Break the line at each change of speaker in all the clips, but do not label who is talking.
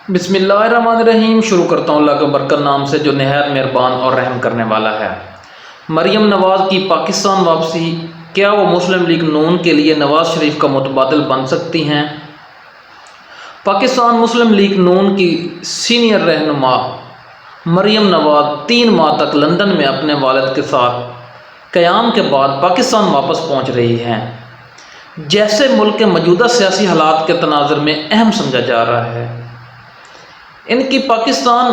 بسم اللہ الرحمن الرحیم۔ شروع کرتا ہوں اللہ کے برکت نام سے جو نہایت مہربان اور رحم کرنے والا ہے۔ مریم نواز کی پاکستان واپسی، کیا وہ مسلم لیگ نون کے لیے نواز شریف کا متبادل بن سکتی ہیں؟ پاکستان مسلم لیگ نون کی سینئر رہنما مریم نواز 3 ماہ تک لندن میں اپنے والد کے ساتھ قیام کے بعد پاکستان واپس پہنچ رہی ہیں، جیسے ملک کے موجودہ سیاسی حالات کے تناظر میں اہم سمجھا جا رہا ہے۔ ان کی پاکستان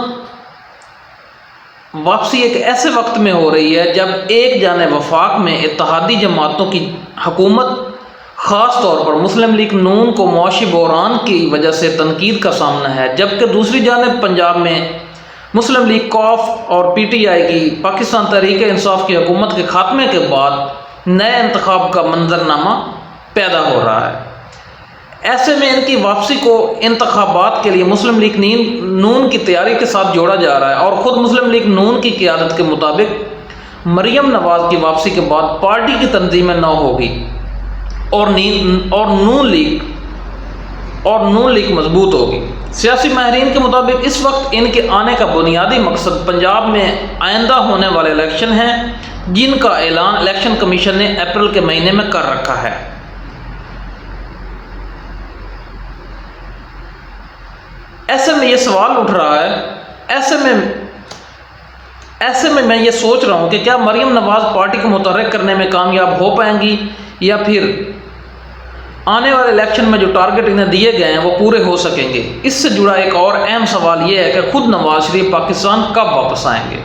واپسی ایک ایسے وقت میں ہو رہی ہے جب ایک جانب وفاق میں اتحادی جماعتوں کی حکومت خاص طور پر مسلم لیگ نون کو معاشی بحران کی وجہ سے تنقید کا سامنا ہے، جبکہ دوسری جانب پنجاب میں مسلم لیگ کوف اور پی ٹی آئی کی پاکستان تحریک انصاف کی حکومت کے خاتمے کے بعد نئے انتخاب کا منظرنامہ پیدا ہو رہا ہے۔ ایسے میں ان کی واپسی کو انتخابات کے لیے مسلم لیگ نون کی تیاری کے ساتھ جوڑا جا رہا ہے، اور خود مسلم لیگ نون کی قیادت کے مطابق مریم نواز کی واپسی کے بعد پارٹی کی تنظیمیں نو ہوگی اور نون لیگ مضبوط ہوگی۔ سیاسی ماہرین کے مطابق اس وقت ان کے آنے کا بنیادی مقصد پنجاب میں آئندہ ہونے والے الیکشن ہیں، جن کا اعلان الیکشن کمیشن نے اپریل کے مہینے میں کر رکھا ہے۔ ایسے میں یہ سوال اٹھ رہا ہے، ایسے میں میں یہ سوچ رہا ہوں کہ کیا مریم نواز پارٹی کو متحرک کرنے میں کامیاب ہو پائیں گی، یا پھر آنے والے الیکشن میں جو ٹارگٹ انہیں دیے گئے ہیں وہ پورے ہو سکیں گے؟ اس سے جڑا ایک اور اہم سوال یہ ہے کہ خود نواز شریف پاکستان کب واپس آئیں گے؟